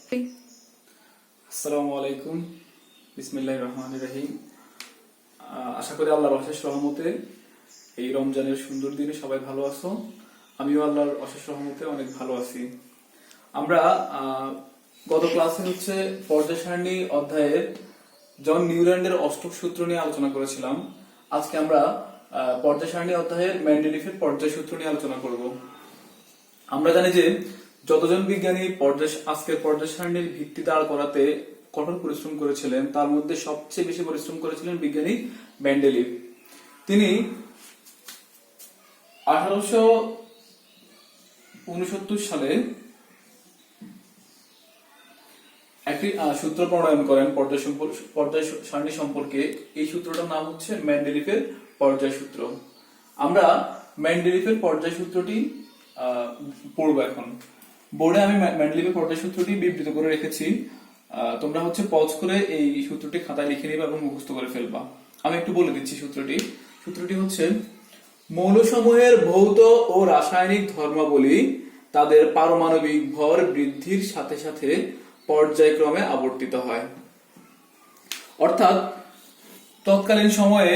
আসসালামু আলাইকুম, বিসমিল্লাহির রহমানির রহিম। আশা করি আল্লাহর অশেষ রহমতে এই রমজানের সুন্দর দিনে সবাই ভালো আছো। আমিও আল্লাহর অশেষ রহমতে অনেক ভালো আছি। আমরা গত ক্লাসে পর্যায় সারণী অধ্যায়ের জন নিউল্যান্ডের অষ্টক সূত্র নিয়ে আলোচনা করেছিলাম। আজকে আমরা পর্যায় সারণী অধ্যায়ের মেন্ডেলিফের পর্যায় সূত্র নিয়ে আলোচনা করব। আমরা জানি যে যতজন বিজ্ঞানী আজকের পর্যায় সারণীর ভিত্তি দাঁড় করাতে কঠোর পরিশ্রম করেছিলেন, তার মধ্যে সবচেয়ে বেশি পরিশ্রম করেছিলেন বিজ্ঞানী মেন্ডেলিভ। তিনি 1869 সালে একটি সূত্র প্রণয়ন করেন পর্যায় সারণী সম্পর্কে। এই সূত্রটার নাম হচ্ছে মেন্ডেলিভের পর্যায় সূত্র। আমরা মেন্ডেলিভের পর্যায় সূত্রটি পড়বো এখন। বোর্ডে আমি মেন্ডেলিভের পর্যায় সূত্রটি বিবৃত করে রেখেছি। তোমরা পজ করে এই সূত্রটি খাতায় লিখে নিবা এবং মুখস্থ করে ফেলবা। আমি একটু বলে দিচ্ছি সূত্রটি হচ্ছে মৌলসমূহের ভৌত ও রাসায়নিক ধর্মাবলী তাদের পারমাণবিক ভর বৃদ্ধির সাথে সাথে পর্যায়ক্রমে আবর্তিত হয়। অর্থাৎ তৎকালীন সময়ে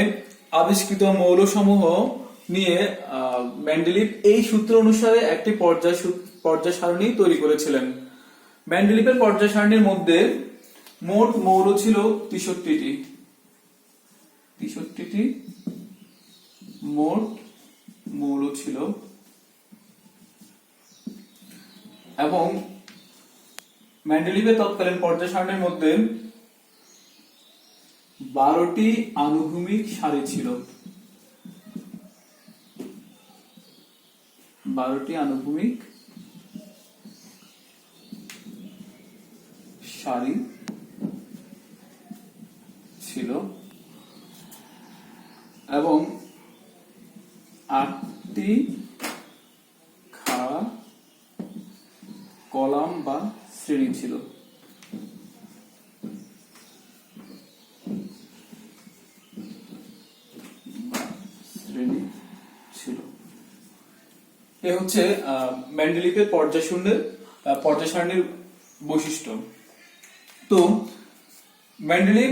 আবিষ্কৃত মৌলসমূহ নিয়ে মেন্ডেলিভ এই সূত্র অনুসারে একটি পর্যায় সারণী তৈরি করেছিলেন। মেন্ডেলিভের পর্যায় সারণীর মধ্যে মোট মৌল ছিল 63টি মোট মৌল ছিল, এবং মেন্ডেলিভের তৎকালীন পর্যায় সারণীর মধ্যে 12টি আনুভূমিক সারি ছিল। 12টি আনুভূমিক সারি ছিল এবং 8টি খাড়া কলাম বা শ্রেণী ছিল। এ হচ্ছে মেন্ডেলিভের পর্যায় সারণীর বৈশিষ্ট্য। তো মেন্ডেলিভ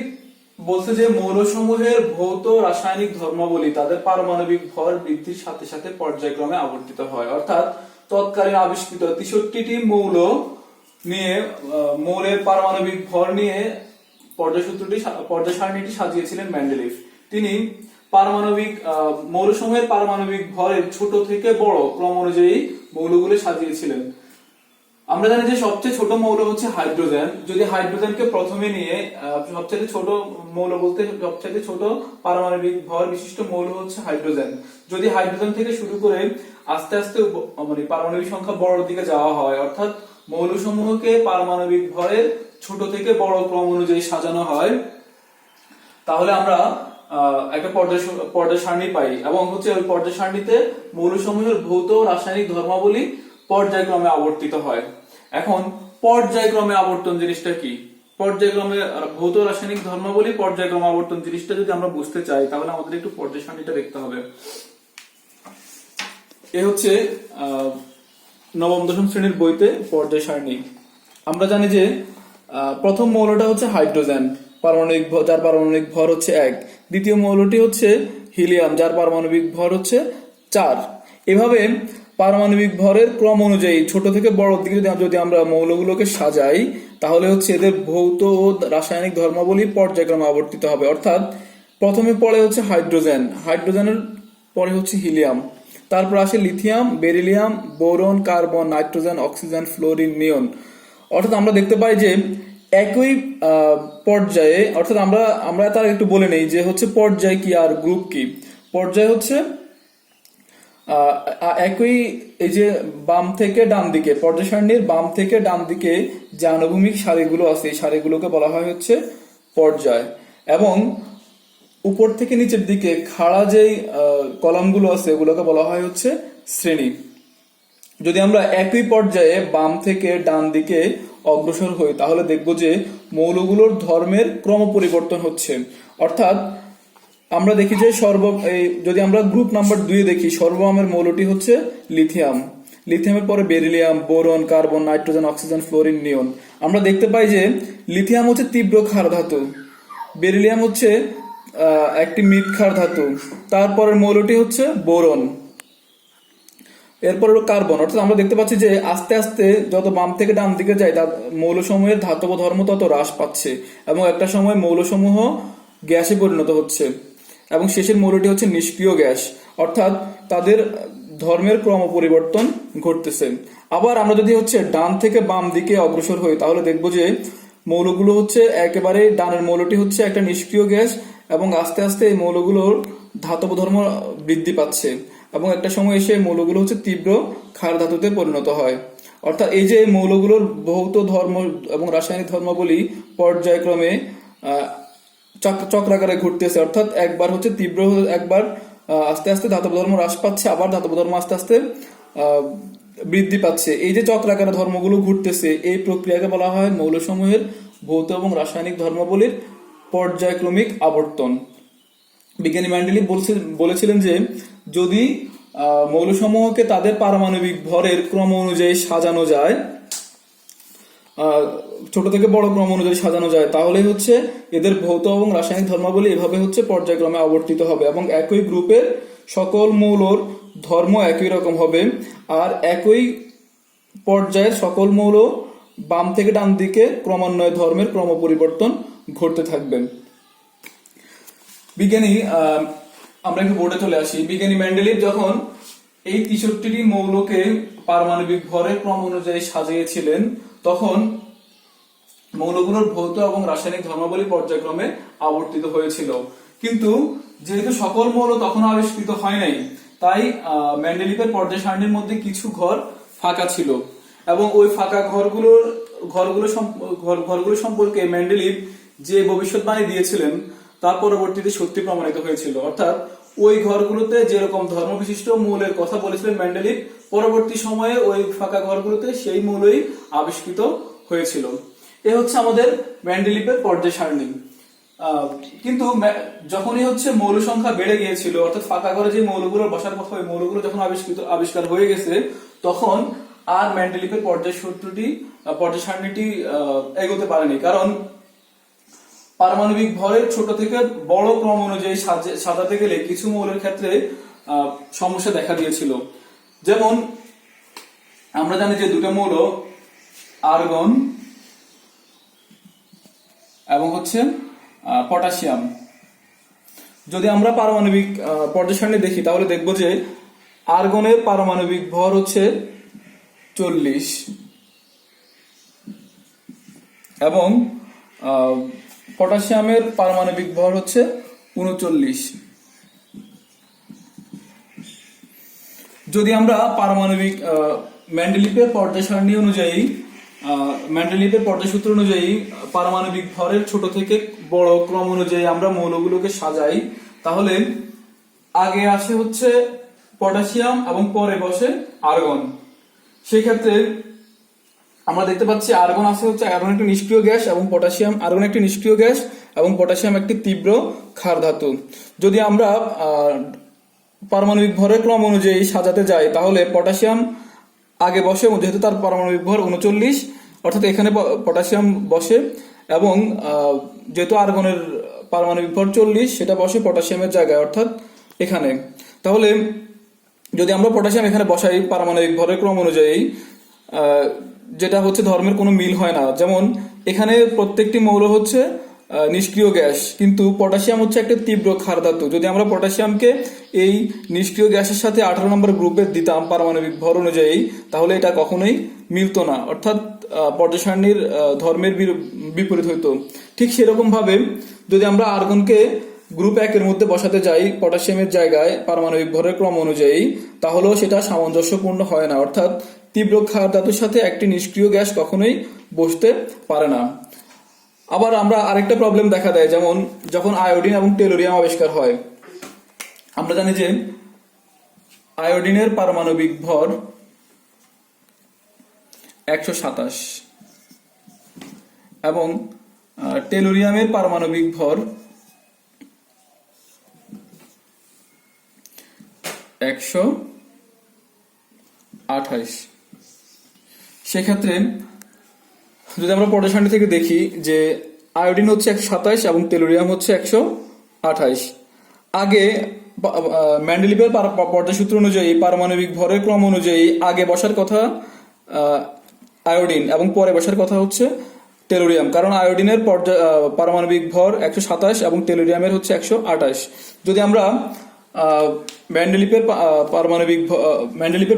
বলছে যে মৌলসমূহের ভৌত রাসায়নিক ধর্মাবলী তাদের পারমাণবিক ভর বৃদ্ধির সাথে সাথে পর্যায়ক্রমে আবর্তিত হয়। অর্থাৎ তৎকালীন আবিষ্কৃত 63টি মৌলের পারমাণবিক ভর নিয়ে পর্যায় সারণীটি সাজিয়েছিলেন মেন্ডেলিভ। তিনি মৌলসমূহের পারমাণবিক ভরের ছোট থেকে বড় ক্রম অনুযায়ী মৌলগুলো সাজিয়েছিলেন। আমরা জানি যে সবচেয়ে ছোট মৌল হচ্ছে হাইড্রোজেন। যদি হাইড্রোজেনকে প্রথমে নিয়ে সবচেয়ে ছোট মৌল বলতে সবচেয়ে ছোট পারমাণবিক ভর বিশিষ্ট মৌল হচ্ছে হাইড্রোজেন। যদি হাইড্রোজেন থেকে শুরু করে আস্তে আস্তে পারমাণবিক সংখ্যা বড় দিকে যাওয়া হয়, অর্থাৎ মৌলসমূহকে পারমাণবিক ভরের ছোট থেকে বড় ক্রম অনুযায়ী সাজানো হয়, তাহলে আমরা একটা পর্যায় সারণী পাই। এবং ওই পর্যায় সারণীতে মৌলসমূহের ভৌত রাসায়নিক ধর্মাবলী পর্যায়ক্রমে আবর্তিত হয়। এখন পর্যায়ক্রমে আবর্তন জিনিসটা কি? পর্যায়ক্রমে ভৌত রাসায়নিক ধর্মাবলী পর্যায়ক্রমে আবর্তন জিনিসটা যদি আমরা বুঝতে চাই, তাহলে আমাদের একটু পর্যায় সারণীটা দেখতে হবে। এ হচ্ছে নবম দশম শ্রেণীর বইতে পর্যায় সারণী। আমরা জানি যে প্রথম মৌলটা হচ্ছে হাইড্রোজেন, যার পারমাণবিক ভর হচ্ছে 1। দ্বিতীয় মৌলটি হচ্ছে হিলিয়াম, যার পারমাণবিক ভর হচ্ছে 4। এভাবে পারমাণবিক ভরের ক্রম অনুযায়ী ছোট থেকে বড় দিকে যদি আমরা মৌলগুলোকে সাজাই, তাহলে এদের ভৌত ও রাসায়নিক ধর্মাবলী পর্যায়ক্রমে আবর্তিত হবে। অর্থাৎ প্রথমে পড়ে হচ্ছে হাইড্রোজেনের পরে হচ্ছে হিলিয়াম, তারপর আসে lithium, beryllium, boron, carbon, nitrogen, oxygen, fluorine, neon. অর্থাৎ আমরা দেখতে পাই যে একই পর্যায়ে, অর্থাৎ আমরা তার একটু বলে নেই যে পর্যায় কি আর গ্রুপ কি। পর্যায় হচ্ছে একই, এই যে বাম থেকে ডান দিকে, পর্যায় সারণীর বাম থেকে ডান দিকে যে আনুভূমিক সারিগুলো আছে, এই সারিগুলোকে বলা হয় পর্যায়। এবং উপর থেকে নিচের দিকে খাড়া যেই কলামগুলো আছে, এগুলোকে বলা হয় শ্রেণী। যদি আমরা একই পর্যায়ে বাম থেকে ডান দিকে অগ্রসর হই, তাহলে দেখব যে মৌলগুলোর ধর্মের ক্রম পরিবর্তন হচ্ছে। অর্থাৎ আমরা দেখি যে যদি আমরা গ্রুপ নাম্বার 2 দেখি, সর্ববামের মৌলটি হচ্ছে লিথিয়াম, লিথিয়ামের পরে beryllium, boron, carbon, nitrogen, oxygen, fluorine, neon. আমরা দেখতে পাই যে লিথিয়াম হচ্ছে তীব্র ক্ষার ধাতু, বেরিলিয়াম হচ্ছে একটি মৃৎ ক্ষার ধাতু, তারপরের মৌলটি হচ্ছে বোরন, এরপর হলো কার্বন। অর্থাৎ আমরা দেখতে পাচ্ছি যে আস্তে আস্তে যত বাম থেকে ডান দিকে যায় মৌলসমূহের ধাতব ধর্ম তত হ্রাস পাচ্ছে এবং একটা সময় মৌলসমূহ গ্যাসে পরিণত হচ্ছে এবং শেষের মৌলটি হচ্ছে নিষ্ক্রিয় গ্যাস, অর্থাৎ তাদের ধর্মের ক্রম পরিবর্তন ঘটতেছে। আবার আমরা যদি হচ্ছে ডান থেকে বাম দিকে অগ্রসর হই তাহলে দেখবো যে মৌলগুলো হচ্ছে একেবারে ডানের মৌলটি হচ্ছে একটা নিষ্ক্রিয় গ্যাস এবং আস্তে আস্তে এই মৌলগুলোর ধাতব ধর্ম বৃদ্ধি পাচ্ছে এবং একটা সময় এসে মৌলগুলো হচ্ছে তীব্র ক্ষার ধাতুতে পরিণত হয়। অর্থাৎ এই যে মৌলগুলোর ভৌত ধর্ম এবং রাসায়নিক ধর্মাবলী পর্যায়ক্রমে চক্রাকারে ঘুরতেছে, অর্থাৎ একবার হচ্ছে তীব্র, একবার আস্তে আস্তে ধাতব ধর্ম হ্রাস পাচ্ছে, আবার ধাতব ধর্ম আস্তে আস্তে বৃদ্ধি পাচ্ছে। এই যে চক্রাকারে ধর্মগুলো ঘুরতেছে এই প্রক্রিয়াকে বলা হয় মৌলসমূহের ভৌত এবং রাসায়নিক ধর্মাবলীর পর্যায়ক্রমিক আবর্তন। বিজ্ঞানী মেন্ডেলিভ বলেছিলেন যে যদি মৌলসমূহকে তাদের পারমাণবিক ভরের ক্রম অনুযায়ী সাজানো যায়, ছোট থেকে বড় ক্রম অনুযায়ী সাজানো যায়, তাহলে হচ্ছে এদের ভৌত এবং রাসায়নিক ধর্মাবলী এভাবে হচ্ছে পর্যায়ক্রমে আবর্তিত হবে এবং একই গ্রুপের সকল মৌলর ধর্ম একই রকম হবে আর একই পর্যায়ের সকল মৌল বাম থেকে ডান দিকে ক্রমান্বয়ে ধর্মের ক্রম পরিবর্তন ঘটতে থাকবে। বিজ্ঞানী আমরা একটু বোর্ডে চলে আসি। বিজ্ঞানী মেন্ডেলিভ যখন এই 63টি মৌলকে পারমাণবিক ভরের ক্রম অনুযায়ী সাজিয়েছিলেন তখন মৌলগুলোর ভৌত এবং রাসায়নিক ধর্মাবলী পর্যায়ক্রমে আবর্তিত হয়েছিল, কিন্তু যেহেতু সকল মৌল তখন আবিষ্কৃত হয় নাই তাই মেন্ডেলিভের পর্যায় সারণীর মধ্যে কিছু ঘর ফাঁকা ছিল এবং ওই ফাঁকা ঘরগুলো সম্পর্কে মেন্ডেলিভ যে ভবিষ্যৎবাণী দিয়েছিলেন তার পরবর্তীতে সত্যি প্রমাণিত হয়েছিল। অর্থাৎ ওই ঘরগুলোতে যেরকম ধর্মবিশিষ্ট মৌলের কথা বলেছিলেন মেন্ডেলিভ, পরবর্তী সময়ে ওই ফাঁকা ঘরগুলোতে সেই মৌলই আবিষ্কৃত হয়েছিল। এ হচ্ছে আমাদের মেন্ডেলিভের পর্যায় সারণী। কিন্তু যখনই হচ্ছে মৌল সংখ্যা বেড়ে গিয়েছিল, অর্থাৎ ফাঁকা ঘরে যে মৌলগুলো বসার কথা ওই মৌলগুলো যখন আবিষ্কার হয়ে গেছে তখন আর মেন্ডেলিভের পর্যায় সারণীটি এগোতে পারেনি, কারণ পারমাণবিক ভরের ছোট থেকে বড় ক্রম অনুযায়ী সাজাতে গেলে কিছু মৌলের ক্ষেত্রে সমস্যা দেখা দিয়েছিল। যেমন আমরা জানি যে দুটো মৌল আর্গন এবং হচ্ছে পটাশিয়াম, যদি আমরা পারমাণবিক পর্যায় সারণী দেখি তাহলে দেখবো যে আর্গনের পারমাণবিক ভর হচ্ছে 40 এবং পটাশিয়ামের পারমাণবিক ভর হচ্ছে 39। যদি আমরা পারমাণবিক মেন্ডেলিভের পর্যায় সারণী অনুযায়ী মেন্ডেলিভের পর্যায় সূত্র অনুযায়ী পারমাণবিক ভরের ছোট থেকে বড় ক্রম অনুযায়ী আমরা মৌলগুলোকে সাজাই, তাহলে আগে আসে হচ্ছে পটাশিয়াম এবং পরে বসে আর্গন। সেক্ষেত্রে আমরা দেখতে পাচ্ছি আর্গন একটি নিষ্ক্রিয় গ্যাস এবং আর্গন একটি নিষ্ক্রিয় গ্যাস এবং পটাশিয়াম একটি তীব্র ক্ষার ধাতু। যদি আমরা পারমাণবিক ভরের ক্রম অনুযায়ী সাজাতে যাই তাহলে পটাশিয়াম আগে বসে, যেহেতু তার পারমাণবিক ভর 39, অর্থাৎ এখানে পটাশিয়াম বসে এবং যেহেতু আর্গনের পারমাণবিক ভর 40 সেটা বসে পটাশিয়ামের জায়গায়, অর্থাৎ এখানে। তাহলে যদি আমরা পটাশিয়াম এখানে বসাই পারমাণবিক ভরের ক্রম অনুযায়ী, যেটা হচ্ছে ধর্মের কোনো মিল হয় না। যেমন এখানে প্রত্যেকটি মৌল হচ্ছে নিষ্ক্রিয় গ্যাস, কিন্তু পটাশিয়াম হচ্ছে একটা তীব্র ক্ষার ধাতু। যদি আমরা পটাশিয়ামকে এই নিষ্ক্রিয় গ্যাসের সাথে 18 নম্বর গ্রুপে দিতাম পারমাণবিক ভর অনুযায়ী তাহলে এটা কখনোই মিলতো না, অর্থাৎ পর্যায় সারণীর ধর্মের বিপরীত হইতো। ঠিক সেরকম ভাবে যদি আমরা আর্গনকে গ্রুপ 1 এর মধ্যে বসাতে যাই পটাশিয়ামের জায়গায় পারমাণবিক ভরের ক্রম অনুযায়ী তাহলেও সেটা সামঞ্জস্যপূর্ণ হয় না, অর্থাৎ তীব্র ক্ষার ধাতুর সাথে একটি নিষ্ক্রিয় গ্যাস কখনোই বসতে পারে না। আবার আমরা আরেকটা প্রবলেম দেখা দেয়, যেমন যখন আয়োডিন এবং টেলুরিয়াম আবিষ্কার হয়। আমরা জানি যে আয়োডিনের পারমাণবিক ভর 127 এবং টেলুরিয়ামের পারমাণবিক ভর 115। 28। সেক্ষেত্রে যদি আমরা পর্যায় সারণী থেকে দেখি যে আয়োডিন হচ্ছে 127 এবং টেলুরিয়াম হচ্ছে 128। আগে মেন্ডেলিভের পর্যায় সূত্র অনুযায়ী পারমাণবিক ভরের ক্রম অনুযায়ী আগে বসার কথা আয়োডিন এবং পরে বসার কথা হচ্ছে টেলুরিয়াম, কারণ আয়োডিনের পারমাণবিক ভর 127 এবং টেলুরিয়ামের হচ্ছে 128। যদি আমরা মেন্ডেলিভের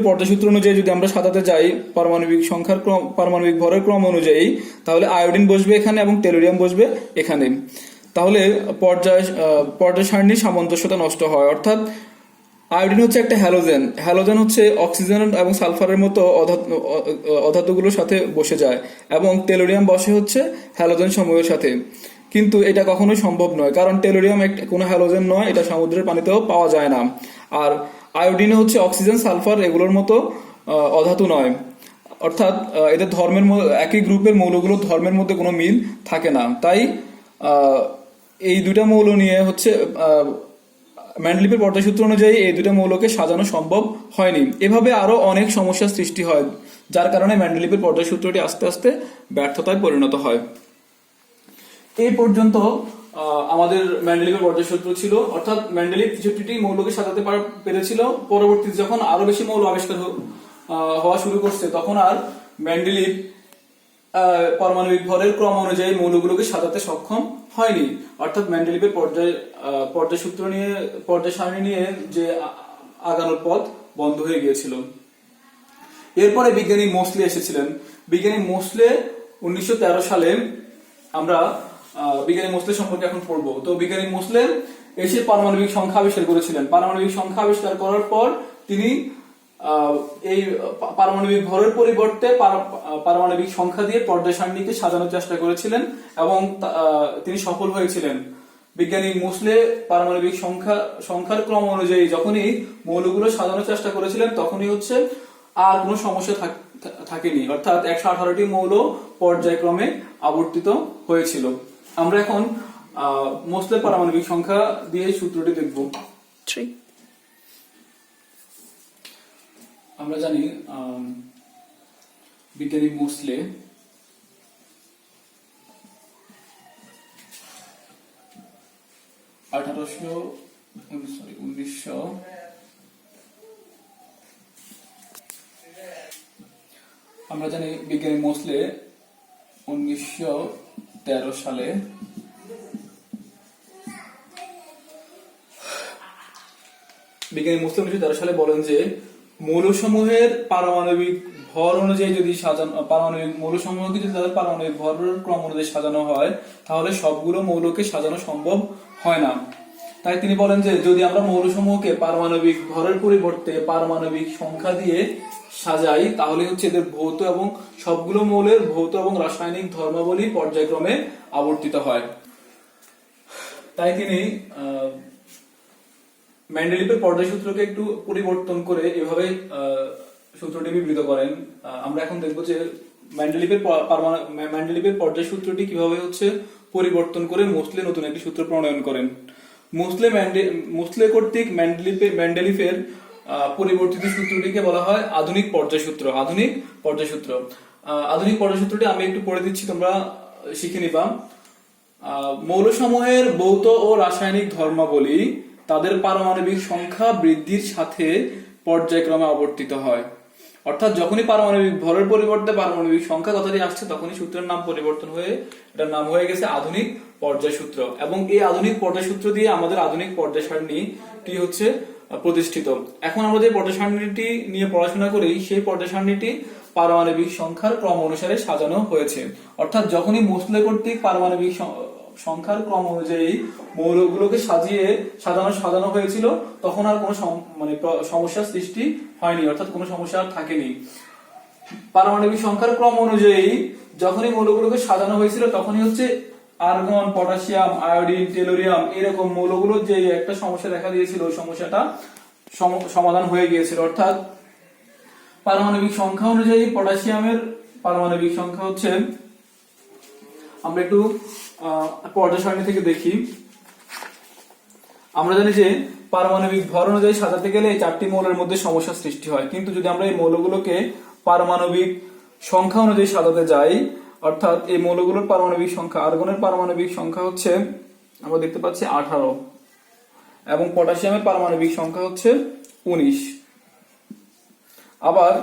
পর্যায় সূত্র অনুযায়ী যদি আমরা সাজাতে যাই পারমাণবিক ভরের ক্রম অনুযায়ী, তাহলে আয়োডিন বসবে এখানে এবং টেলুরিয়াম বসবে এখানে। তাহলে পর্যায় সারণীর সামঞ্জস্যতা নষ্ট হয়। অর্থাৎ আয়োডিন হচ্ছে একটা হ্যালোজেন হচ্ছে অক্সিজেন এবং সালফারের মতো অধাতুগুলোর সাথে বসে যায়, এবং টেলুরিয়াম বসে হচ্ছে হ্যালোজেন সমূহের সাথে। কিন্তু এটা কখনোই সম্ভব নয়, কারণ টেলুরিয়াম কোনো হ্যালোজেন নয়, এটা সমুদ্রের পানিতেও পাওয়া যায় না। আর আয়োডিনে হচ্ছে অক্সিজেন সালফার এগুলোর মতো অধাতু নয়। অর্থাৎ এদের একই গ্রুপের মৌলগুলোর ধর্মের মধ্যে কোনো মিল থাকে না। তাই এই দুইটা মৌল নিয়ে হচ্ছে মেন্ডেলিভের পর্যায় সূত্র অনুযায়ী এই দুইটা মৌলকে সাজানো সম্ভব হয়নি। এভাবে আরো অনেক সমস্যার সৃষ্টি হয়, যার কারণে মেন্ডেলিভের পর্যায় সূত্রটি আস্তে আস্তে ব্যর্থতায় পরিণত হয়। এই পর্যন্ত আমাদের মেন্ডেলিভের পর্যায় সূত্র ছিল, অর্থাৎ মেন্ডেলিভ 63টি মৌলকে সাজাতে পেরেছিল। পরবর্তীতে যখন আরো বেশি মৌল আবিষ্কার হওয়া শুরু করছে, তখন আর মেন্ডেলিভ পারমাণবিক ভরের ক্রম অনুযায়ী মৌলগুলোকে সাজাতে সক্ষম হয়নি। অর্থাৎ মেন্ডেলিভের পর্যায় সারণী নিয়ে যে আগানোর পথ বন্ধ হয়ে গিয়েছিল। এরপরে বিজ্ঞানী মোসলে এসেছিলেন। বিজ্ঞানী মোসলে 1913 সালে, আমরা বিজ্ঞানী মোসলে সম্পর্কে এখন পড়বো। তো বিজ্ঞানী মোসলে এসে পারমাণবিক সংখ্যা আবিষ্কার করেছিলেন। পারমাণবিক সংখ্যা আবিষ্কার করার পর তিনি এই পারমাণবিক ভরের পরিবর্তে পারমাণবিক সংখ্যা দিয়ে পর্যায় সারণীকে সাজানোর চেষ্টা করেছিলেন, এবং তিনি সফল হয়েছিলেন। বিজ্ঞানী মোসলে পারমাণবিক সংখ্যার ক্রম অনুযায়ী যখনই মৌলগুলো সাজানোর চেষ্টা করেছিলেন, তখনই হচ্ছে আর কোনো সমস্যা থাকেনি। অর্থাৎ 118টি মৌল পর্যায়ক্রমে আবর্তিত হয়েছিল। আমরা এখন মোসলে পারমাণবিক সংখ্যা দিয়ে সূত্রটি দেখব। আমরা জানি বিজ্ঞানী মোসলে আমরা জানি বিজ্ঞানী মোসলে 1913 সালে বলেন যে মৌলসমূহের পারমাণবিক ভর অনুযায়ী যদি মৌলসমূহকে যদি তাদের পারমাণবিক ভরের ক্রম অনুযায়ী সাজানো হয়, তাহলে সবগুলো মৌলকে সাজানো সম্ভব হয় না। তাই তিনি বলেন যে যদি আমরা মৌলসমূহকে পারমাণবিক ভরের পরিবর্তে পারমাণবিক সংখ্যা দিয়ে সাজাই, তাহলে হচ্ছে এদের ভৌত এবং সবগুলো মৌলের ভৌত এবং রাসায়নিক ধর্মাবলী পর্যায়ক্রমে আবর্তিত হয়। তাই তিনি মেন্ডেলিভের পর্যায় সূত্রকে একটু পরিবর্তন করে এভাবে সূত্রটি বিবৃত করেন। আমরা এখন দেখবো যে মেন্ডেলিভের পর্যায় সূত্রটি কিভাবে হচ্ছে পরিবর্তন করে মোসলে নতুন একটি সূত্র প্রণয়ন করেন। মোসলে কর্তৃক মেন্ডেলিভের পরিবর্তিত সূত্রটিকে বলা হয় আধুনিক পর্যায় সূত্র। আধুনিক পর্যায় সূত্রটি আমি একটু পড়ে দিচ্ছি, তোমরা শিখে নিবা। মৌলসমূহের ভৌত ও রাসায়নিক ধর্মাবলী তাদের পারমাণবিক সংখ্যা বৃদ্ধির সাথে পর্যায়ক্রমে আবর্তিত হয়। অর্থাৎ যখনই পারমাণবিক ভরের পরিবর্তে পারমাণবিক সংখ্যা কথাটি আসছে, তখনই সূত্রের নাম পরিবর্তন হয়ে এটার নাম হয়ে গেছে আধুনিক পর্যায় সূত্র। এবং এই আধুনিক পর্যায় সূত্র দিয়ে আমাদের আধুনিক পর্যায় সারণীটি হচ্ছে প্রতিষ্ঠিত। এখন আমরা যে পর্যায় সারণীটি নিয়ে পড়াশোনা করি, সেই পর্যায় সারণীটি পারমাণবিক সংখ্যার ক্রম অনুসারে সাজানো হয়েছে। অর্থাৎ যখনই মোসলে কর্তৃক পারমাণবিক সংখ্যার ক্রম অনুযায়ী মৌলগুলোকে সাজানো হয়েছিল, তখন আর কোনো সমস্যার সৃষ্টি হয়নি, অর্থাৎ কোনো সমস্যা আর থাকেনি। পারমাণবিক সংখ্যার ক্রম অনুযায়ী যখনই মৌলগুলোকে সাজানো হয়েছিল, তখনই হচ্ছে আর্গন, পটাশিয়াম, আয়োডিন, টেলুরিয়াম এরকম মৌলগুলোর যে একটা সমস্যা দেখা দিয়েছিল, ওই সমস্যাটা সমাধান হয়ে গিয়েছিল। অর্থাৎ পারমাণবিক সংখ্যা অনুযায়ী পটাশিয়ামের পারমাণবিক সংখ্যা হচ্ছে, আমরা একটু পর্যায় সারণী থেকে দেখি। আমরা জানি যে পারমাণবিক ভর অনুযায়ী সাজাতে গেলে এই 4টি মৌলের মধ্যে সমস্যা সৃষ্টি হয়। কিন্তু যদি আমরা এই মৌলগুলোকে পারমাণবিক সংখ্যা অনুযায়ী সাজাতে যাই, অর্থাৎ এই মৌলগুলোর পারমাণবিক সংখ্যা, আর্গনের পারমাণবিক সংখ্যা হচ্ছে আমরা দেখতে পাচ্ছি 18 এবং পটাশিয়ামের পারমাণবিক সংখ্যা হচ্ছে 19। আবার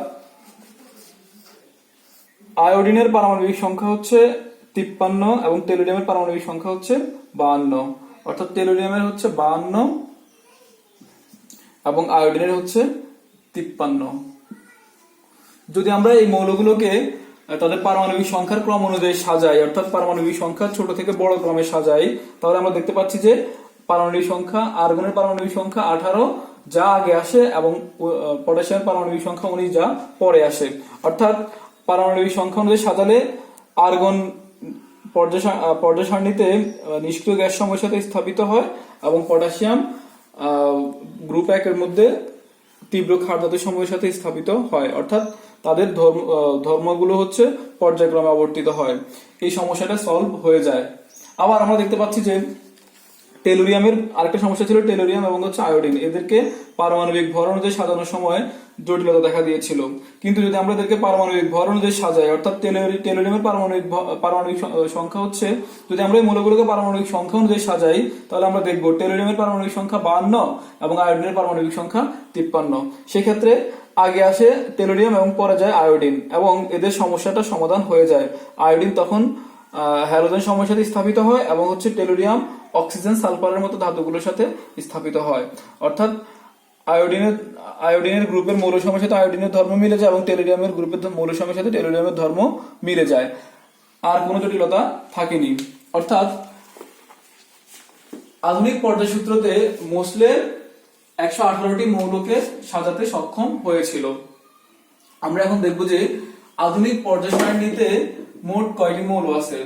আয়োডিনের পারমাণবিক সংখ্যা হচ্ছে 53 এবং টেলুরিয়ামের পারমাণবিক সংখ্যা হচ্ছে 52। অর্থাৎ টেলুরিয়ামের হচ্ছে 52 এবং আয়োডিনের হচ্ছে 53। যদি আমরা এই মৌলগুলোকে তাদের পারমাণবিক সংখ্যার ক্রম অনুযায়ী সাজাই, অর্থাৎ পারমাণবিক সংখ্যা ছোট থেকে বড় ক্রমে সাজাই, তাহলে আমরা দেখতে পাচ্ছি যে পারমাণবিক সংখ্যা, আর্গনের পারমাণবিক সংখ্যা 18 যা আগে আসে এবং পটাশিয়ামের পারমাণবিক সংখ্যা 19 যা পরে আসে। অর্থাৎ পারমাণবিক সংখ্যা অনুযায়ী সাজালে আর্গন পর্যায় সারণীতে নিষ্ক্রিয় গ্যাস সমূহের সাথে স্থাপিত হয় এবং পটাশিয়াম গ্রুপ 1 এর মধ্যে তীব্র ক্ষার ধাতু সমূহের সাথে স্থাপিত হয়। অর্থাৎ তাদের ধর্মগুলো হচ্ছে পর্যায়ক্রমে আবর্তিত হয়। এই সমস্যাটা সলভ হয়ে যায়। আবার আমরা দেখতে পাচ্ছি যে টেলুরিয়ামের আরেকটা সমস্যা ছিল, টেলুরিয়াম এবং হচ্ছে আয়োডিন, এদেরকে পারমাণবিক ভর অনুযায়ী সাজানোর সময় জটিলতা দেখা দিয়েছিল। কিন্তু যদি আমরা এদেরকে পারমাণবিক ভর অনুযায়ী সাজাই, অর্থাৎ টেলুরিয়ামের পারমাণবিক সংখ্যা হচ্ছে, যদি আমরা এই মৌলগুলোকে পারমাণবিক সংখ্যা অনুযায়ী সাজাই, তাহলে আমরা দেখব টেলুরিয়ামের পারমাণবিক সংখ্যা 52 এবং আয়োডিনের পারমাণবিক সংখ্যা 53। সেক্ষেত্রে আগে আসে টেলুরিয়াম এবং পরে যায় আয়োডিন এবং এদের সমস্যাটা সমাধান হয়ে যায়। আয়োডিন তখন হ্যালোজেন সমূহের সাথে স্থাপিত হয় এবং হচ্ছে টেলুরিয়াম অক্সিজেন সালফারের মতো ধাতুগুলোর সাথে স্থাপিত হয়। অর্থাৎ আয়োডিনের গ্রুপের মৌলসমূহের সাথে আয়োডিনের ধর্ম মিলে যায় এবং টেলুরিয়ামের গ্রুপের মৌলসমূহের সাথে টেলুরিয়ামের ধর্ম মিলে যায়। আর কোনো জটিলতা থাকেনি। অর্থাৎ আধুনিক পর্যায়সূত্রতে মোসলের 118টি মৌলকে সাজাতে সক্ষম হয়েছিল। আমরা এখন দেখব যে আধুনিক পর্যায় সারণীতে মোট কয়টি মৌল আছে।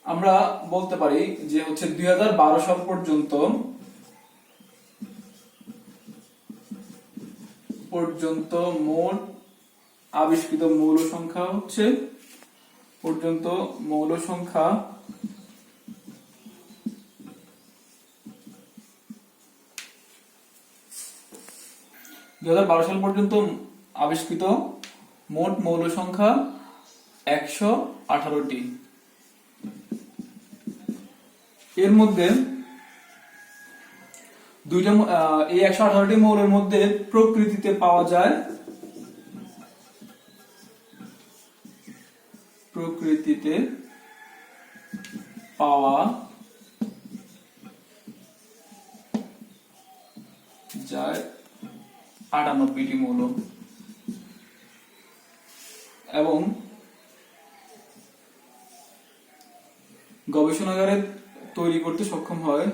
আমরা বলতে পারি যে হচ্ছে 2012 সাল পর্যন্ত মোট আবিষ্কৃত মৌল সংখ্যা হচ্ছে 2012 সাল পর্যন্ত আবিষ্কৃত মোট মৌল সংখ্যা 118টি। এর মধ্যে এই 118টি মৌলের মধ্যে প্রকৃতিতে পাওয়া যায় 98টি মৌল এবং গবেষণাগারে তৈরি করতে সক্ষম হয়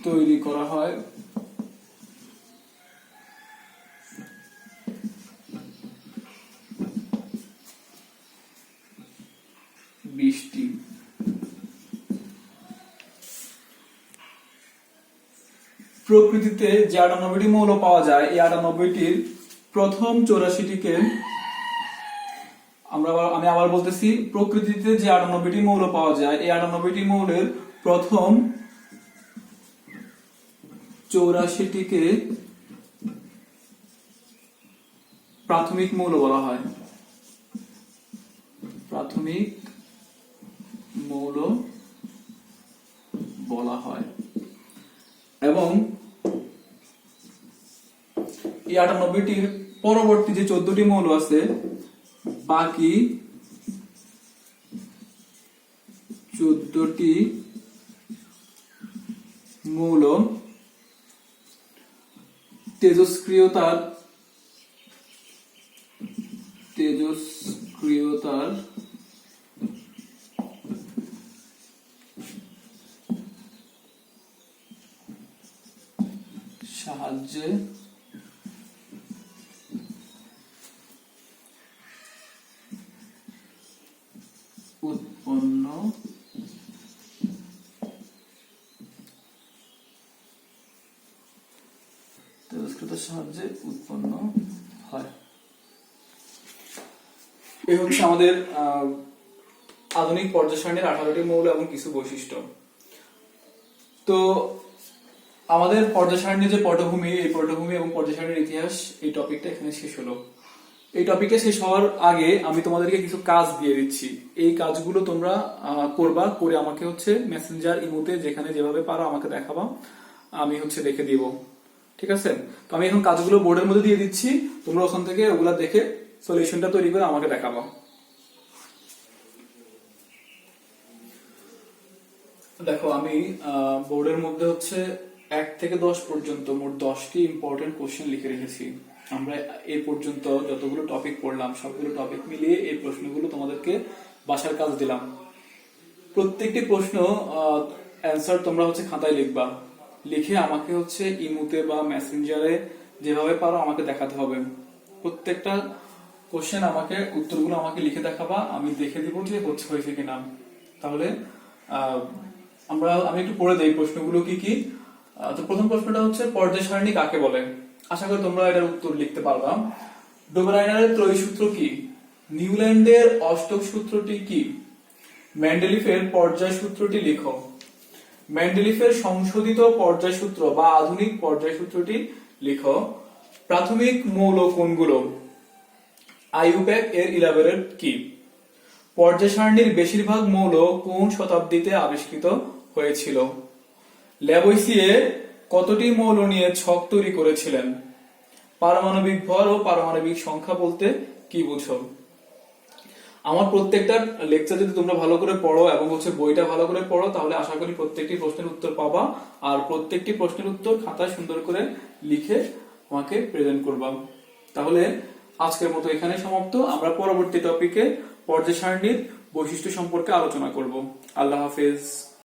তৈরি করা হয় 20টি। প্রকৃতিতে যে 98টি মৌল পাওয়া যায়, এই 98টির প্রথম 84টিকে আমি আবার বলতেছি, প্রকৃতিতে যে 98টি মৌল পাওয়া যায়, এই 98টি মৌলের প্রথম 84টিকে প্রাথমিক মৌল বলা হয়। এবং এই 98টির পরবর্তী যে 14টি মৌল আছে, বাকি 14টি মৌল তেজস্ক্রিয়তার সাহায্যে উৎপন্ন হয়। এই হচ্ছে আমাদের আধুনিক পর্যায় সারণীর 18টি মৌল এবং কিছু বৈশিষ্ট্য। তো আমাদের পর্যায় সারণীর যে পটভূমি, এই পটভূমি এবং পর্যায় সারণীর ইতিহাস, এই টপিকটা এখানে শেষ হলো। এই টপিকটা শেষ হওয়ার আগে আমি তোমাদেরকে কিছু কাজ দিয়ে দিচ্ছি। এই কাজগুলো তোমরা করবা, করে আমাকে হচ্ছে মেসেঞ্জার, ইমোতে যেখানে যেভাবে পারো আমাকে দেখাবা, আমি হচ্ছে দেখে দিব। ঠিক আছে? তো আমি এখন কাজগুলো বোর্ডের মধ্যে দিয়ে দিচ্ছি, তোমরা ওখান থেকে ওগুলা দেখে সলিউশনটা তৈরি করে আমাকে দেখাবা। দেখো, আমি বোর্ডের মধ্যে হচ্ছে 1 থেকে 10 পর্যন্ত মোট 10টি ইম্পর্টেন্ট কোশ্চেন লিখে রেখেছি। আমরা এই পর্যন্ত যতগুলো টপিক পড়লাম সবগুলো টপিক মিলিয়ে এই প্রশ্নগুলো তোমাদেরকে বাসার কাজ দিলাম। প্রত্যেকটি প্রশ্ন অ্যান্সার তোমরা হচ্ছে খাতায় লিখবা, লিখে আমাকে হচ্ছে ইমুতে বা মেসেঞ্জারে যেভাবে পারো আমাকে দেখাতে হবে। প্রত্যেকটা কোশ্চেন আমাকে উত্তরগুলো আমাকে লিখে দেখাবা, আমি দেখে দিব যে হয়েছে কিনা। তাহলে আমি একটু পড়ে দেই প্রশ্নগুলো কি কি। তো প্রথম প্রশ্নটা হচ্ছে পর্যায় সারণী কাকে বলে। আশা করি তোমরা এটার উত্তর লিখতে পারবা। ডোবেরাইনারের ত্রয়ী সূত্র কি? নিউল্যান্ডের অষ্টক সূত্রটি কি? মেন্ডেলিফের পর্যায় সূত্রটি লিখো। মেন্ডেলিফের সংশোধিত পর্যায় সূত্র বা আধুনিক পর্যায় সূত্রটি লিখো। প্রাথমিক মৌল কোনগুলো? আইইউপ্যাক এর ইলাবোরেট কি? পর্যায় সারণীর বেশিরভাগ মৌল কোন শতাব্দীতে আবিষ্কৃত হয়েছিল? ল্যাভোইসিয়ে কতটি মৌল নিয়ে ছক তৈরি করেছিলেন? পারমাণবিক ভর ও পারমাণবিক সংখ্যা বলতে কি বুঝো? আমার প্রত্যেকটা লেকচার যদি তোমরা ভালো করে পড়ো এবং হচ্ছে বইটা ভালো করে পড়ো, তাহলে আশা করি প্রত্যেকটি প্রশ্নের উত্তর পাবা। আর প্রত্যেকটি প্রশ্নের উত্তর খাতায় সুন্দর করে লিখে আমাকে প্রেজেন্ট করবা। তাহলে আজকের মতো এখানে সমাপ্ত। আমরা পরবর্তী টপিকে পর্যায় সারণীর বৈশিষ্ট্য সম্পর্কে আলোচনা করব। আল্লাহ হাফেজ।